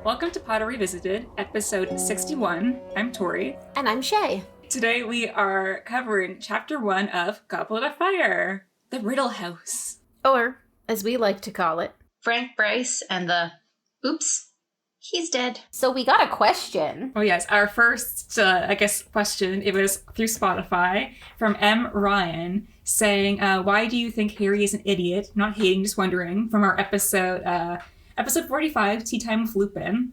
Welcome to Potter Revisited, episode 61. I'm Tori. And I'm Shay. Today we are covering chapter 1 of Goblet of Fire, the Riddle House. Or, as we like to call it, Frank Bryce and the... Oops. He's dead. So we got a question. Oh yes, our first, question, it was through Spotify, from M. Ryan, saying, why do you think Harry is an idiot? Not hating, just wondering, from our episode 45, Tea Time with Lupin.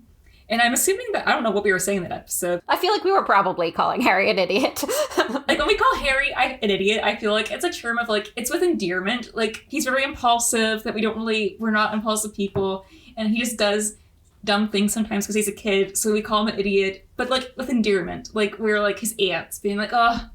And I'm assuming that, I don't know what we were saying in that episode. I feel like we were probably calling Harry an idiot. Like, when we call Harry an idiot, I feel like it's a term of, like, it's with endearment. Like, he's very impulsive, that we're not impulsive people, and he just does dumb things sometimes because he's a kid, so we call him an idiot, but, like, with endearment. Like, we're, like, his aunts, being like, oh,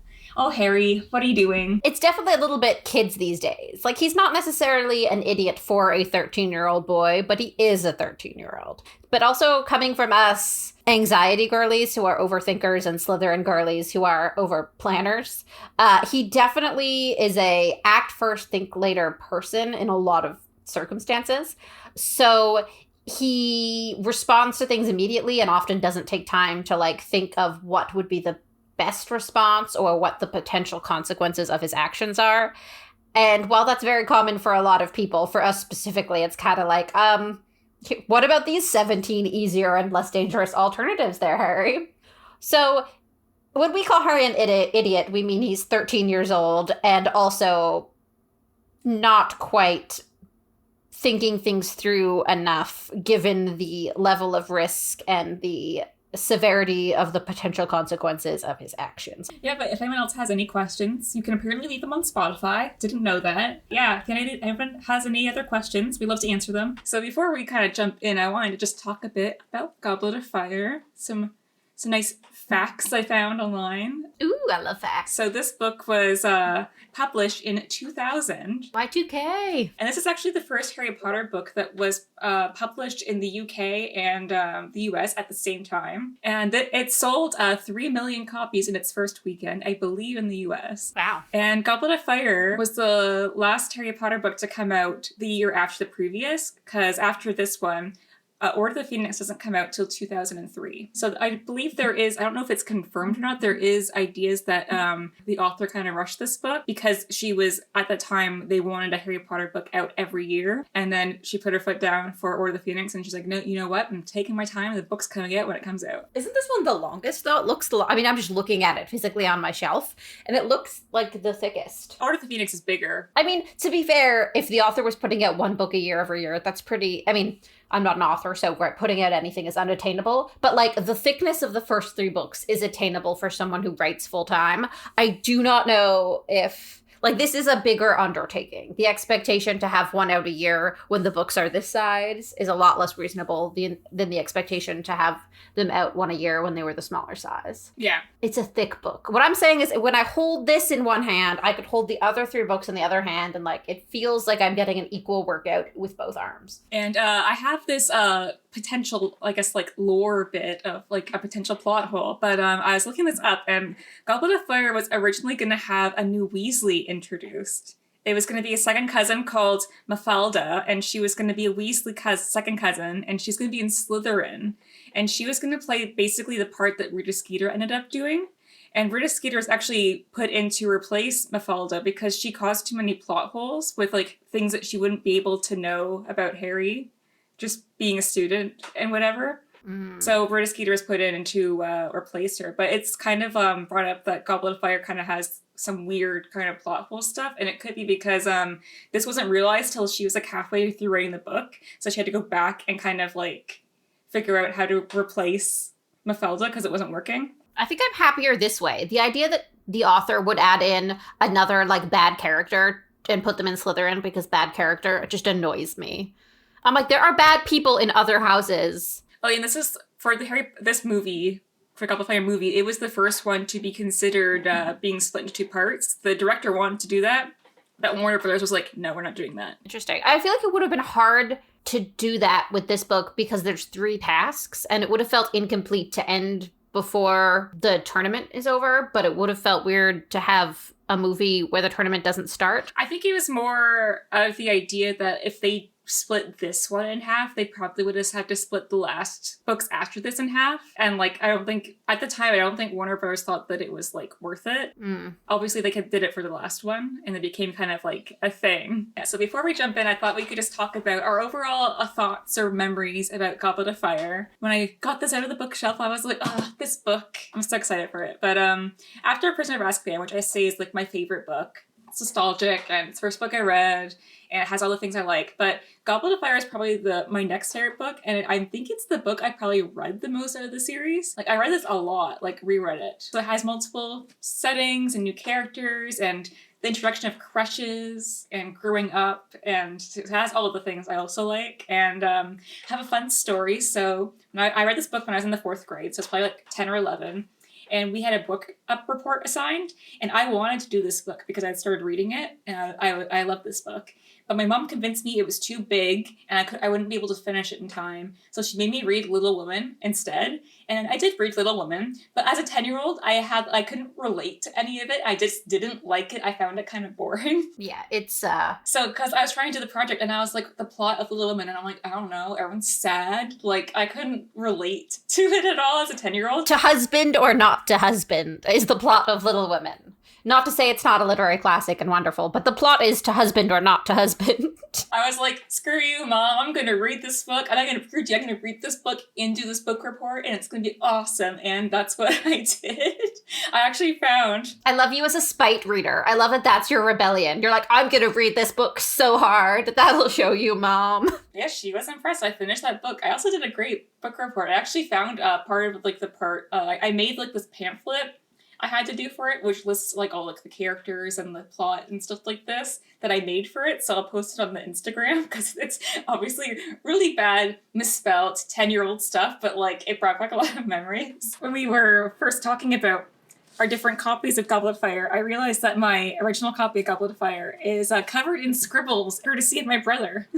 Harry, what are you doing? It's definitely a little bit kids these days. Like, he's not necessarily an idiot for a 13-year-old boy, but he is a 13-year-old. But also coming from us anxiety girlies who are overthinkers and Slytherin girlies who are over planners, he definitely is a act first, think later person in a lot of circumstances. So he responds to things immediately and often doesn't take time to, like, think of what would be the best response or what the potential consequences of his actions are. And while that's very common for a lot of people, for us specifically, it's kind of like, what about these 17 easier and less dangerous alternatives there, Harry? So when we call Harry an idiot, we mean he's 13 years old and also not quite thinking things through enough given the level of risk and the severity of the potential consequences of his actions. Yeah, but if anyone else has any questions, you can apparently leave them on Spotify. Didn't know that. Yeah, if anyone has any other questions, we love to answer them. So before we kind of jump in, I wanted to just talk a bit about Goblet of Fire. Some nice facts I found online. Ooh, I love facts. So this book was published in 2000. Y2K. And this is actually the first Harry Potter book that was published in the UK and the US at the same time. And it sold 3 million copies in its first weekend, I believe, in the US. Wow. And Goblet of Fire was the last Harry Potter book to come out the year after the previous, because after this one, Order of the Phoenix doesn't come out till 2003. So I believe there is, I don't know if it's confirmed or not, there is ideas that the author kind of rushed this book because she was, at the time, they wanted a Harry Potter book out every year. And then she put her foot down for Order of the Phoenix and she's like, no, you know what? I'm taking my time. The book's coming out when it comes out. Isn't this one the longest, though? It looks I'm just looking at it physically on my shelf, and it looks like the thickest. Order of the Phoenix is bigger. I mean, to be fair, if the author was putting out one book a year every year, that's pretty, I'm not an author, so putting out anything is unattainable. But, like, the thickness of the first 3 books is attainable for someone who writes full-time. I do not know if, like, this is a bigger undertaking. The expectation to have one out a year when the books are this size is a lot less reasonable than the expectation to have them out one a year when they were the smaller size. Yeah. It's a thick book. What I'm saying is when I hold this in one hand, I could hold the other 3 books in the other hand, and, like, it feels like I'm getting an equal workout with both arms. And I have this potential, I guess, like, lore bit of, like, a potential plot hole. But I was looking this up, and Goblet of Fire was originally going to have a new Weasley introduced. It was going to be a second cousin called Mafalda, and she was going to be a Weasley second cousin, and she's going to be in Slytherin. And she was going to play basically the part that Rita Skeeter ended up doing. And Rita Skeeter was actually put in to replace Mafalda because she caused too many plot holes with, like, things that she wouldn't be able to know about Harry, just being a student and whatever. So Rita Skeeter was put in to replace her. But it's kind of brought up that Goblet of Fire kind of has some weird kind of plot hole stuff. And it could be because this wasn't realized till she was, like, halfway through writing the book. So she had to go back and kind of, like, figure out how to replace Mafalda because it wasn't working. I think I'm happier this way. The idea that the author would add in another, like, bad character and put them in Slytherin because bad character just annoys me. I'm like, there are bad people in other houses. Oh, and this is for this movie, for Goblet of Fire movie, it was the first one to be considered being split into 2 parts. The director wanted to do that. That Warner Brothers was like, no, we're not doing that. Interesting. I feel like it would have been hard to do that with this book because there's 3 tasks, and it would have felt incomplete to end before the tournament is over, but it would have felt weird to have a movie where the tournament doesn't start? I think it was more of the idea that if they split this one in half, they probably would just have to split the last books after this in half. And like, I don't think Warner Bros. Thought that it was like worth it. Obviously they did it for the last one, and it became kind of like a thing. Yeah, so before we jump in, I thought we could just talk about our overall thoughts or memories about Goblet of Fire. When I got this out of the bookshelf, I was like, oh, this book. I'm so excited for it. But after Prisoner of Azkaban, which I say is like my favorite book, it's nostalgic and it's the first book I read and it has all the things I like, but Goblet of Fire is probably my next favorite book, and I think it's the book I probably read the most out of the series. Like, I read this a lot, like reread it. So it has multiple settings and new characters and the introduction of crushes and growing up, and it has all of the things I also like, and have a fun story. So I read this book when I was in the 4th grade, so it's probably like 10 or 11. And we had a book up report assigned, and I wanted to do this book because I'd started reading it, and I love this book. But my mom convinced me it was too big, and I wouldn't be able to finish it in time. So she made me read Little Women instead, and I did read Little Women. But as a 10-year-old, I couldn't relate to any of it. I just didn't like it. I found it kind of boring. Yeah, it's So, because I was trying to do the project, and I was like, the plot of Little Women, and I'm like, I don't know, everyone's sad. Like, I couldn't relate to it at all as a 10-year-old. To husband or not to husband is the plot of Little Women. Not to say it's not a literary classic and wonderful, but the plot is to husband or not to husband. I was like, screw you, Mom. I'm going to read this book, and I'm going to read this book and do this book report, and it's going to be awesome. And that's what I did. I actually found... I love you as a spite reader. I love that that's your rebellion. You're like, I'm going to read this book so hard. That'll show you, Mom. Yeah, she was impressed. I finished that book. I also did a great book report. I actually found part of, like, I made, like, this pamphlet I had to do for it, which lists like all like the characters and the plot and stuff like this that I made for it. So I'll post it on the Instagram because it's obviously really bad, misspelled 10-year-old stuff, but like it brought back a lot of memories. When we were first talking about our different copies of Goblet of Fire, I realized that my original copy of Goblet of Fire is covered in scribbles, courtesy of my brother.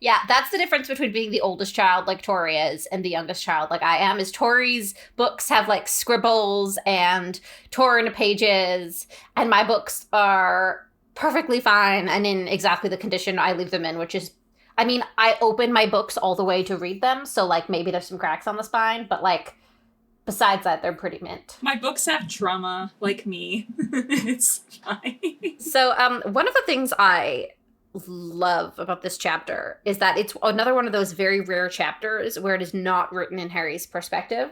Yeah, that's the difference between being the oldest child like Tori is and the youngest child like I am, is Tori's books have like scribbles and torn pages, and my books are perfectly fine and in exactly the condition I leave them in, which is, I mean, I open my books all the way to read them, so like maybe there's some cracks on the spine, but like besides that, they're pretty mint. My books have trauma, like me. It's fine. So one of the things I love about this chapter is that it's another one of those very rare chapters where it is not written in Harry's perspective.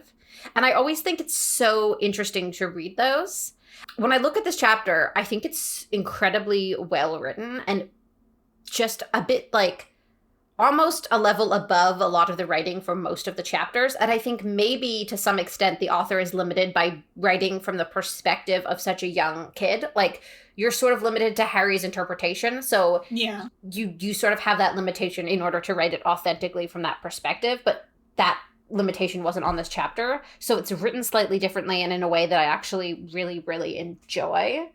And I always think it's so interesting to read those. When I look at this chapter, I think it's incredibly well written and just a bit like almost a level above a lot of the writing for most of the chapters. And I think maybe to some extent the author is limited by writing from the perspective of such a young kid. Like, you're sort of limited to Harry's interpretation. So yeah, you sort of have that limitation in order to write it authentically from that perspective. But that limitation wasn't on this chapter. So it's written slightly differently and in a way that I actually really, really enjoy.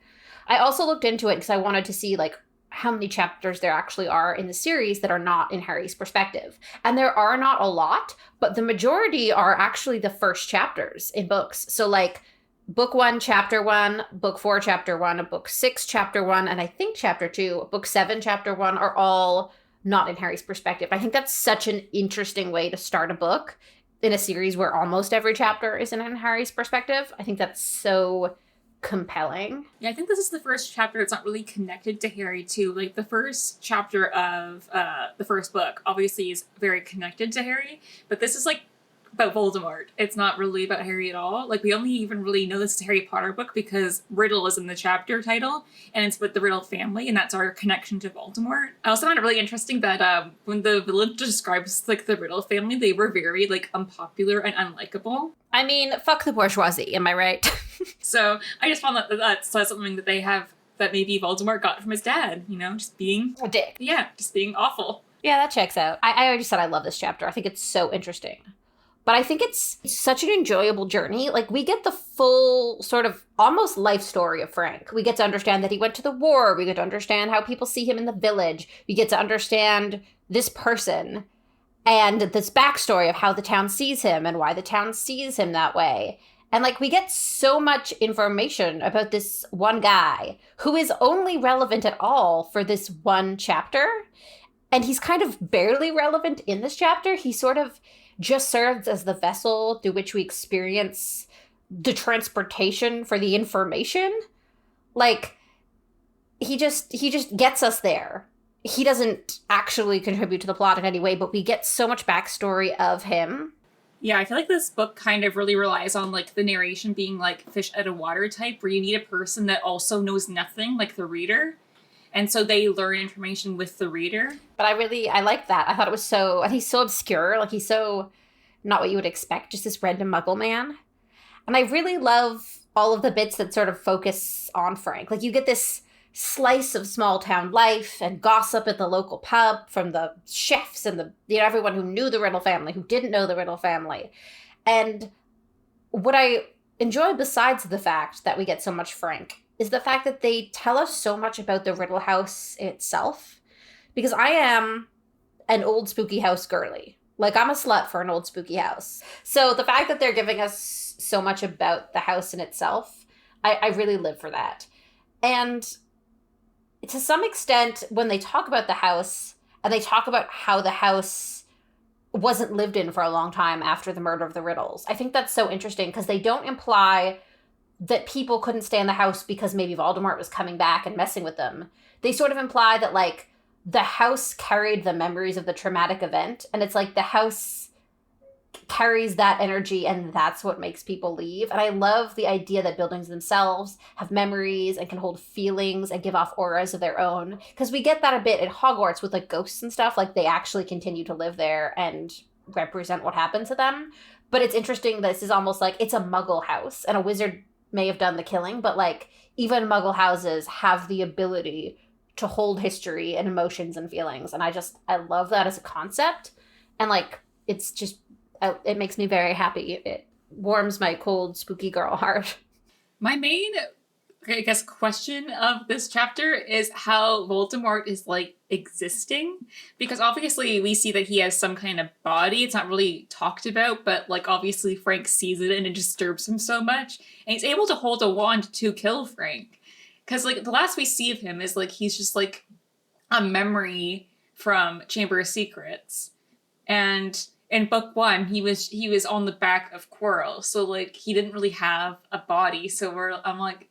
I also looked into it because I wanted to see like how many chapters there actually are in the series that are not in Harry's perspective. And there are not a lot, but the majority are actually the first chapters in books. So like Book 1, Chapter 1, Book 4, Chapter 1, Book 6, Chapter 1, and I think Chapter 2, Book 7, Chapter 1 are all not in Harry's perspective. I think that's such an interesting way to start a book in a series where almost every chapter isn't in Harry's perspective. I think that's so compelling. Yeah, I think this is the first chapter that's not really connected to Harry too. Like the first chapter of the first book obviously is very connected to Harry, but this is like about Voldemort. It's not really about Harry at all. Like, we only even really know this is a Harry Potter book because Riddle is in the chapter title, and it's with the Riddle family, and that's our connection to Voldemort. I also found it really interesting that when the village describes, like, the Riddle family, they were very, like, unpopular and unlikable. I mean, fuck the bourgeoisie, am I right? So, I just found that that's something that they have that maybe Voldemort got from his dad, you know, just being... a dick. Yeah, just being awful. Yeah, that checks out. I already said I love this chapter. I think it's so interesting. But I think it's such an enjoyable journey. Like, we get the full sort of almost life story of Frank. We get to understand that he went to the war. We get to understand how people see him in the village. We get to understand this person and this backstory of how the town sees him and why the town sees him that way. And like we get so much information about this one guy who is only relevant at all for this one chapter. And he's kind of barely relevant in this chapter. He sort of just serves as the vessel through which we experience the transportation for the information. Like he just gets us there. He doesn't actually contribute to the plot in any way, but we get so much backstory of him. Yeah, I feel like this book kind of really relies on like the narration being like fish out of water type, where you need a person that also knows nothing, like the reader. And so they learn information with the reader. But I like that. I thought it was and he's so obscure. Like he's so not what you would expect, just this random Muggle man. And I really love all of the bits that sort of focus on Frank. Like you get this slice of small town life and gossip at the local pub from the chefs and everyone who knew the Riddle family, who didn't know the Riddle family. And what I enjoy, besides the fact that we get so much Frank, is the fact that they tell us so much about the Riddle house itself. Because I am an old spooky house girly. Like I'm a slut for an old spooky house. So the fact that they're giving us so much about the house in itself, I really live for that. And to some extent, when they talk about the house, and they talk about how the house wasn't lived in for a long time after the murder of the Riddles, I think that's so interesting because they don't imply that people couldn't stay in the house because maybe Voldemort was coming back and messing with them. They sort of imply that, like, the house carried the memories of the traumatic event, and it's like the house carries that energy, and that's what makes people leave. And I love the idea that buildings themselves have memories and can hold feelings and give off auras of their own, because we get that a bit at Hogwarts with like ghosts and stuff. Like they actually continue to live there and represent what happened to them. But it's interesting that this is almost like it's a Muggle house, and a wizard may have done the killing, but like even Muggle houses have the ability to hold history and emotions and feelings. And I love that as a concept. And like it's just, it makes me very happy. It warms my cold, spooky girl heart. My main, I guess, question of this chapter is how Voldemort is, like, existing. Because obviously we see that he has some kind of body. It's not really talked about, but, like, obviously Frank sees it and it disturbs him so much. And he's able to hold a wand to kill Frank. Because, like, the last we see of him is, like, he's just, like, a memory from Chamber of Secrets. And in book one, he was on the back of Quirrell, so like he didn't really have a body. So I'm like,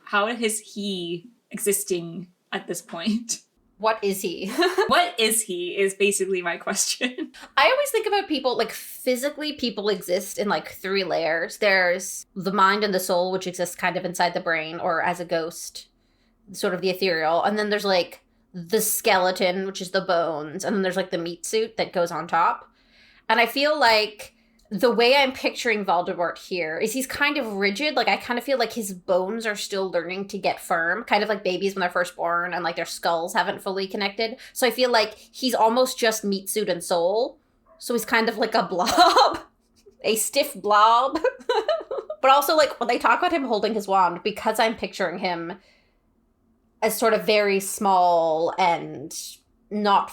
how is he existing at this point? What is he? What is he is basically my question. I always think about people, like physically people exist in like 3 layers. There's the mind and the soul, which exists kind of inside the brain or as a ghost, sort of the ethereal. And then there's like the skeleton, which is the bones, and then there's like the meat suit that goes on top. And I feel like the way I'm picturing Voldemort here is he's kind of rigid. Like I kind of feel like his bones are still learning to get firm, kind of like babies when they're first born and like their skulls haven't fully connected. So I feel like he's almost just meat suit and soul. So he's kind of like a blob, a stiff blob. But also like when they talk about him holding his wand, because I'm picturing him as sort of very small and not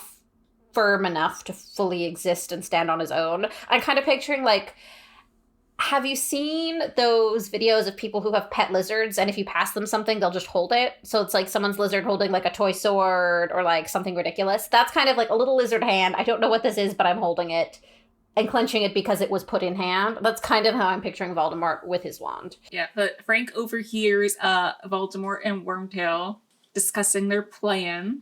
firm enough to fully exist and stand on his own. I'm kind of picturing like, have you seen those videos of people who have pet lizards and if you pass them something, they'll just hold it? So it's like someone's lizard holding like a toy sword or like something ridiculous. That's kind of like a little lizard hand. I don't know what this is, but I'm holding it and clenching it because it was put in hand. That's kind of how I'm picturing Voldemort with his wand. Yeah, but Frank overhears Voldemort and Wormtail discussing their plan.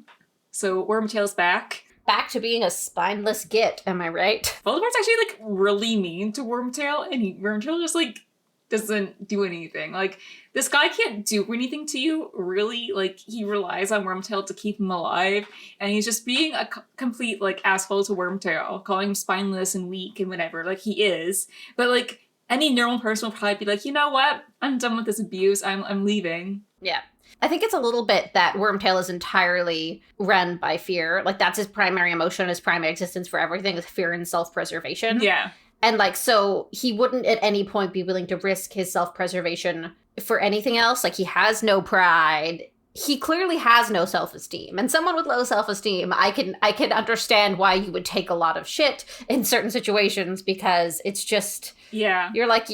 So Wormtail's back. Back to being a spineless git, am I right? Voldemort's actually, like, really mean to Wormtail, and Wormtail just, like, doesn't do anything. Like, this guy can't do anything to you, really. Like, he relies on Wormtail to keep him alive, and he's just being a complete, like, asshole to Wormtail, calling him spineless and weak and whatever. Like, he is. But, like, any normal person will probably be like, you know what? I'm done with this abuse. I'm leaving. Yeah. I think it's a little bit that Wormtail is entirely run by fear. Like, that's his primary emotion, his primary existence for everything is fear and self-preservation. Yeah. And, like, so he wouldn't at any point be willing to risk his self-preservation for anything else. Like, he has no pride. he clearly has no self-esteem. And someone with low self-esteem, I can understand why you would take a lot of shit in certain situations, because it's just, Yeah. you're like,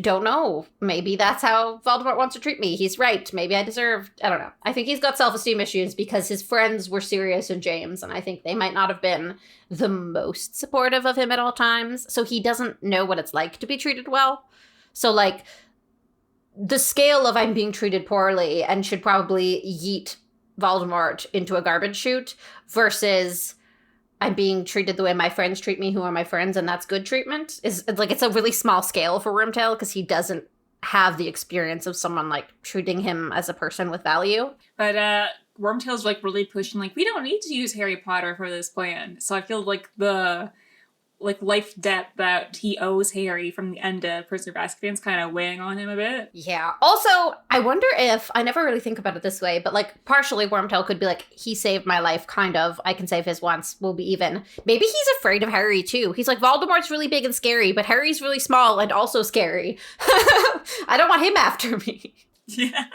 don't know. Maybe that's how Voldemort wants to treat me. He's right. Maybe I deserve, I don't know. I think he's got self-esteem issues because his friends were Sirius and James, and I think they might not have been the most supportive of him at all times. So he doesn't know what it's like to be treated well. So, like, the scale of I'm being treated poorly and should probably yeet Voldemort into a garbage chute versus I'm being treated the way my friends treat me, who are my friends, and that's good treatment, is like, it's a really small scale for Wormtail because he doesn't have the experience of someone like treating him as a person with value. But Wormtail's like really pushing, like, we don't need to use Harry Potter for this plan. So I feel like the life debt that he owes Harry from the end of Prisoner of Azkaban's kind of weighing on him a bit. Yeah. Also, I wonder if, I never really think about it this way, but like partially Wormtail could be like, he saved my life, kind of. I can save his once. We'll be even. Maybe he's afraid of Harry too. He's like, Voldemort's really big and scary, but Harry's really small and also scary. I don't want him after me. Yeah.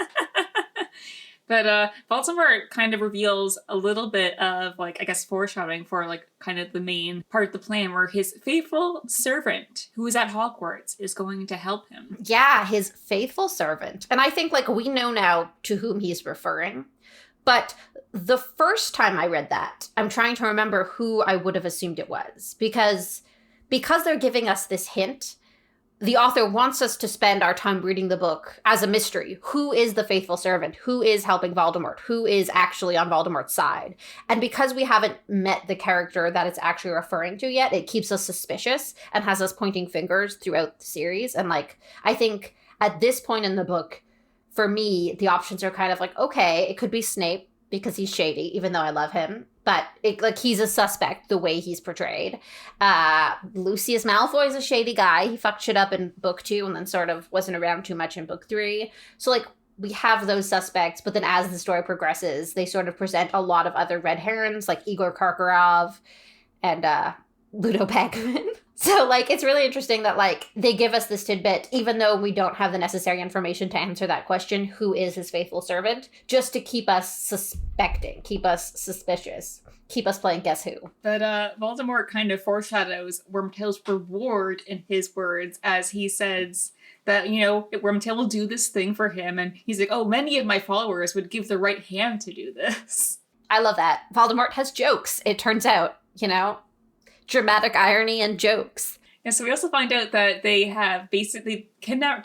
But Voldemort kind of reveals a little bit of, like, I guess, foreshadowing for, like, kind of the main part of the plan where his faithful servant, who is at Hogwarts, is going to help him. Yeah, his faithful servant. And I think, like, we know now to whom he's referring. But the first time I read that, I'm trying to remember who I would have assumed it was. Because they're giving us this hint, the author wants us to spend our time reading the book as a mystery. Who is the faithful servant? Who is helping Voldemort? Who is actually on Voldemort's side? And because we haven't met the character that it's actually referring to yet, it keeps us suspicious and has us pointing fingers throughout the series. And, like, I think at this point in the book, for me, the options are kind of like, okay, it could be Snape because he's shady, even though I love him. But he's a suspect the way he's portrayed. Lucius Malfoy is a shady guy. He fucked shit up in book 2 and then sort of wasn't around too much in book 3. So, like, we have those suspects, but then as the story progresses, they sort of present a lot of other red herons, like Igor Karkaroff and Ludo Bagman. So, like, it's really interesting that, like, they give us this tidbit, even though we don't have the necessary information to answer that question, who is his faithful servant, just to keep us suspecting, keep us suspicious, keep us playing Guess Who. But Voldemort kind of foreshadows Wormtail's reward in his words as he says that, you know, Wormtail will do this thing for him. And he's like, oh, many of my followers would give the right hand to do this. I love that. Voldemort has jokes, it turns out, you know? Dramatic irony and jokes. And so we also find out that they have basically kidnapped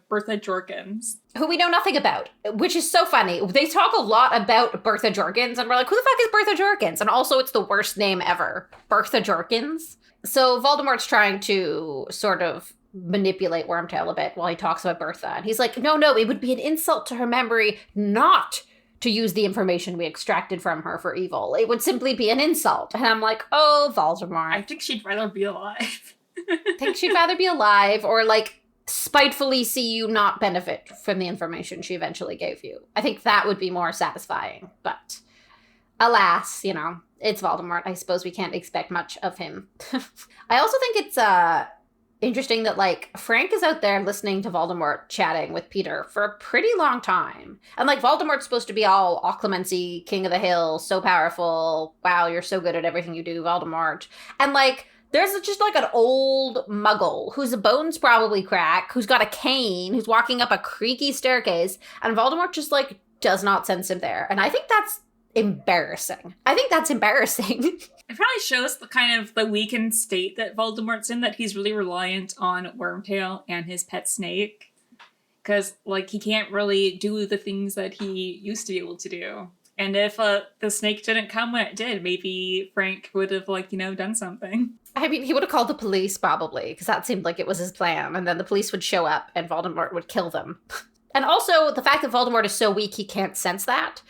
Bertha Jorkins. Who we know nothing about, which is so funny. They talk a lot about Bertha Jorkins, and we're like, who the fuck is Bertha Jorkins? And also, it's the worst name ever. Bertha Jorkins. So Voldemort's trying to sort of manipulate Wormtail a bit while he talks about Bertha. And he's like, no, it would be an insult to her memory not to use the information we extracted from her for evil. It would simply be an insult. And I'm like, oh, Voldemort. I think she'd rather be alive. Think she'd rather be alive or, like, spitefully see you not benefit from the information she eventually gave you. I think that would be more satisfying. But alas, you know, it's Voldemort. I suppose we can't expect much of him. I also think it's interesting that, like, Frank is out there listening to Voldemort chatting with Peter for a pretty long time. And, like, Voldemort's supposed to be all occlumency, king of the hill, so powerful. Wow, you're so good at everything you do, Voldemort. And, like, there's just, like, an old muggle whose bones probably crack, who's got a cane, who's walking up a creaky staircase, and Voldemort just, like, does not sense him there. And I think that's embarrassing. It probably shows the kind of the weakened state that Voldemort's in, that he's really reliant on Wormtail and his pet snake. Because, like, he can't really do the things that he used to be able to do. And if the snake didn't come when it did, maybe Frank would have, like, you know, done something. I mean, he would have called the police, probably, because that seemed like it was his plan. And then the police would show up and Voldemort would kill them. And also, the fact that Voldemort is so weak he can't sense that.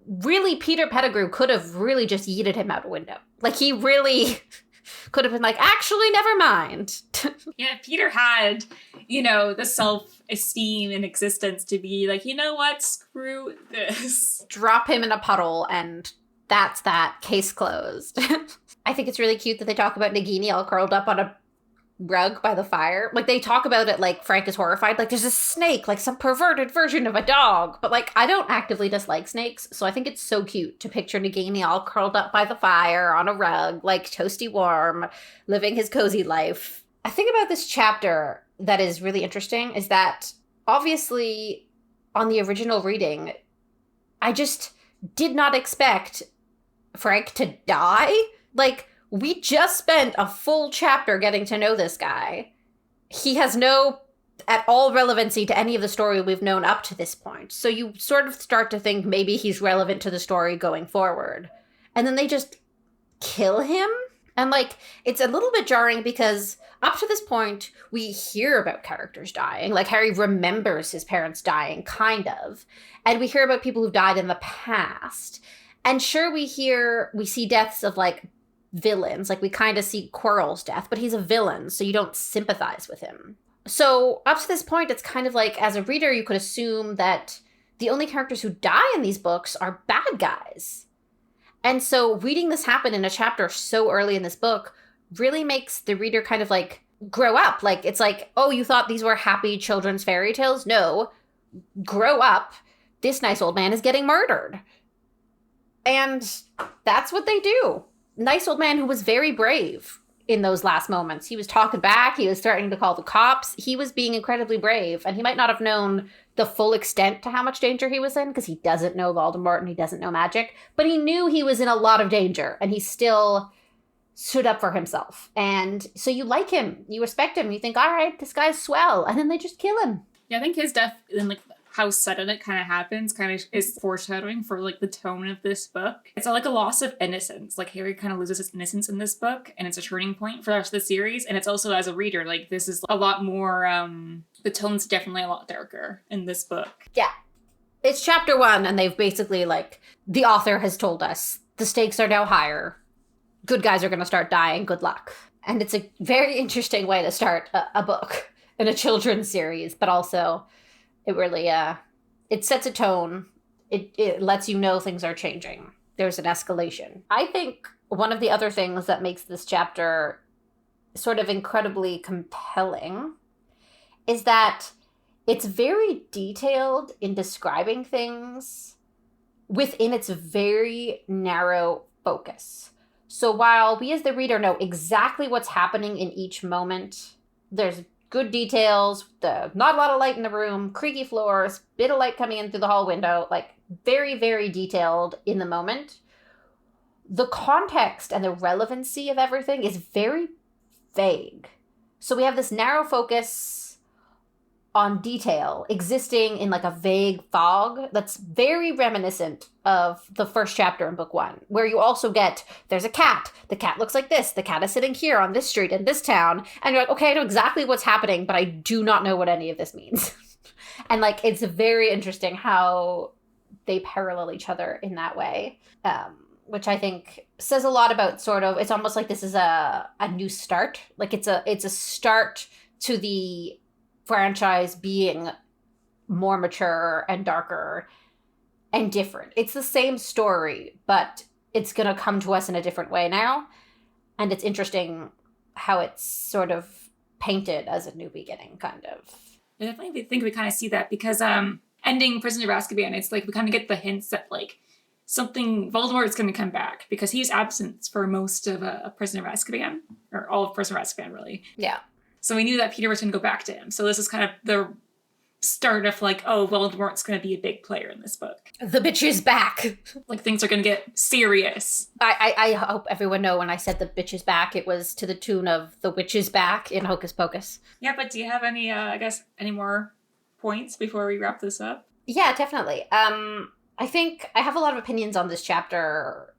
Really, Peter Pettigrew could have really just yeeted him out a window. Like, he really could have been like, actually, never mind. Yeah, Peter had, you know, the self-esteem and existence to be like, you know what, screw this. Drop him in a puddle, and that's that. Case closed. I think it's really cute that they talk about Nagini all curled up on a rug by the fire. Like, they talk about it like Frank is horrified. Like, there's a snake, like some perverted version of a dog. But, like, I don't actively dislike snakes, so I think it's so cute to picture Nagini all curled up by the fire on a rug, like toasty warm, living his cozy life. I think about this chapter that is really interesting is that, obviously, on the original reading, I just did not expect Frank to die. Like, we just spent a full chapter getting to know this guy. He has no at all relevancy to any of the story we've known up to this point. So you sort of start to think maybe he's relevant to the story going forward. And then they just kill him? And, like, it's a little bit jarring because up to this point, we hear about characters dying. Like, Harry remembers his parents dying, kind of. And we hear about people who've died in the past. And sure, we see deaths of, like, villains. Like, we kind of see Quirrell's death, but he's a villain, so you don't sympathize with him. So up to this point, it's kind of like, as a reader, you could assume that the only characters who die in these books are bad guys. And so reading this happen in a chapter so early in this book really makes the reader kind of, like, grow up. Like, it's like, oh, you thought these were happy children's fairy tales? No. Grow up. This nice old man is getting murdered. And that's what they do. Nice old man who was very brave in those last moments. He was talking back. He was starting to call the cops. He was being incredibly brave. And he might not have known the full extent to how much danger he was in because he doesn't know Voldemort and he doesn't know magic. But he knew he was in a lot of danger and he still stood up for himself. And so you like him. You respect him. You think, all right, this guy's swell. And then they just kill him. Yeah, I think his death and, like, how sudden it kind of happens kind of is foreshadowing for, like, the tone of this book. It's like a loss of innocence. Like, Harry kind of loses his innocence in this book, and it's a turning point for the rest of the series. And it's also, as a reader, like, this is a lot more, the tone's definitely a lot darker in this book. Yeah. It's chapter 1, and they've basically, like, the author has told us the stakes are now higher. Good guys are going to start dying. Good luck. And it's a very interesting way to start a book in a children's series, but also it really, it sets a tone. It lets you know things are changing. There's an escalation. I think one of the other things that makes this chapter sort of incredibly compelling is that it's very detailed in describing things within its very narrow focus. So while we as the reader know exactly what's happening in each moment, there's good details, not a lot of light in the room, creaky floors, bit of light coming in through the hall window, like very, very detailed in the moment. The context and the relevancy of everything is very vague. So we have this narrow focus on detail existing in, like, a vague fog that's very reminiscent of the first chapter in book 1, where you also get, there's a cat. The cat looks like this. The cat is sitting here on this street in this town. And you're like, okay, I know exactly what's happening, but I do not know what any of this means. And, like, it's very interesting how they parallel each other in that way, which I think says a lot about sort of, it's almost like this is a new start. Like, it's a start to the franchise being more mature and darker and different. It's the same story, but it's going to come to us in a different way now. And it's interesting how it's sort of painted as a new beginning, kind of. I definitely think we kind of see that because ending Prisoner of Azkaban, it's like we kind of get the hints that, like, Voldemort's going to come back because he's absent for most of a Prisoner of Azkaban, or all of Prisoner of Azkaban, really. Yeah. So we knew that Peter was going to go back to him. So this is kind of the start of, like, oh, Voldemort's going to be a big player in this book. The bitch is back. Like, things are going to get serious. I hope everyone know when I said the bitch is back, it was to the tune of the witch is back in Hocus Pocus. Yeah, but do you have any, any more points before we wrap this up? Yeah, definitely. I think I have a lot of opinions on this chapter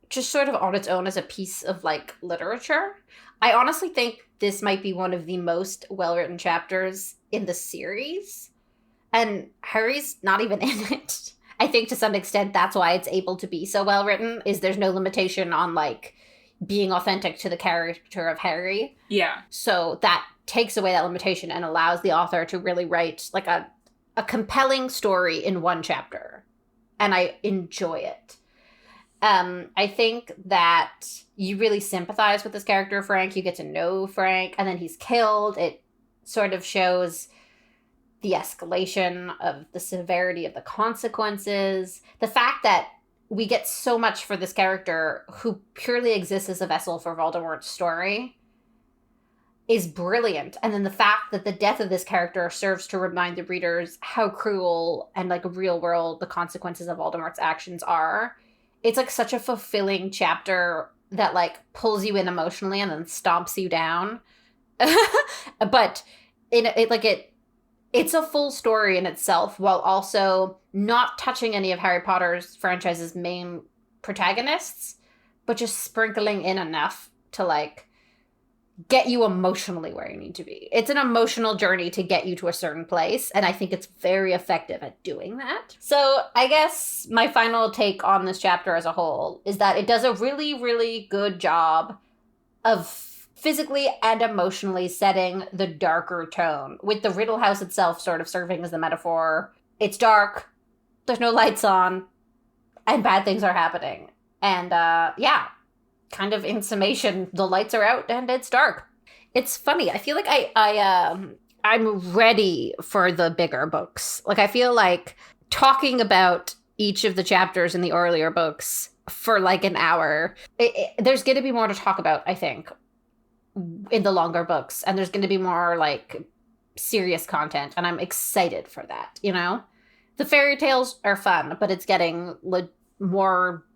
just sort of on its own as a piece of, like, literature. I honestly think this might be one of the most well-written chapters in the series. And Harry's not even in it. I think to some extent that's why it's able to be so well-written, is there's no limitation on, like, being authentic to the character of Harry. Yeah. So that takes away that limitation and allows the author to really write, like, a compelling story in one chapter. And I enjoy it. I think that you really sympathize with this character, Frank. You get to know Frank, and then he's killed. It sort of shows the escalation of the severity of the consequences. The fact that we get so much for this character who purely exists as a vessel for Voldemort's story is brilliant. And then the fact that the death of this character serves to remind the readers how cruel and like real world the consequences of Voldemort's actions are. It's like such a fulfilling chapter that like pulls you in emotionally and then stomps you down. But it's a full story in itself while also not touching any of Harry Potter's franchise's main protagonists, but just sprinkling in enough to like get you emotionally where you need to be. It's an emotional journey to get you to a certain place, and I think it's very effective at doing that. So I guess my final take on this chapter as a whole is that it does a really, really good job of physically and emotionally setting the darker tone, with the Riddle house itself sort of serving as the metaphor. It's dark, there's no lights on, and bad things are happening. And yeah, kind of in summation, the lights are out and it's dark. It's funny. I feel like I'm ready for the bigger books. Like I feel like talking about each of the chapters in the earlier books for like an hour, there's going to be more to talk about, I think, in the longer books, and there's going to be more like serious content, and I'm excited for that. You know, the fairy tales are fun, but it's getting more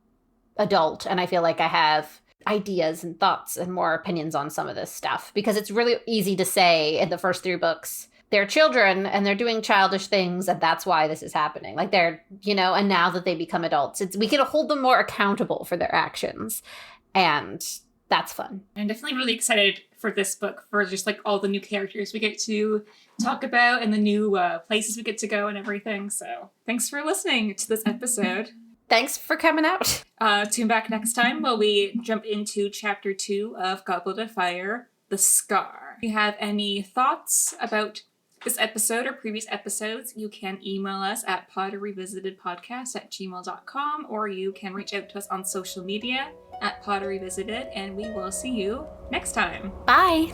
adult, and I feel like I have ideas and thoughts and more opinions on some of this stuff, because it's really easy to say in the first 3 books they're children and they're doing childish things and that's why this is happening, like they're, you know, and now that they become adults, we can hold them more accountable for their actions, and that's fun. I'm definitely really excited for this book, for just like all the new characters we get to talk about and the new places we get to go and everything. So thanks for listening to this episode. Thanks for coming out. Tune back next time while we jump into Chapter 2 of Goblet of Fire, The Scar. If you have any thoughts about this episode or previous episodes, you can email us at potterrevisited@gmail.com, or you can reach out to us on social media at Potter Revisited, and we will see you next time. Bye.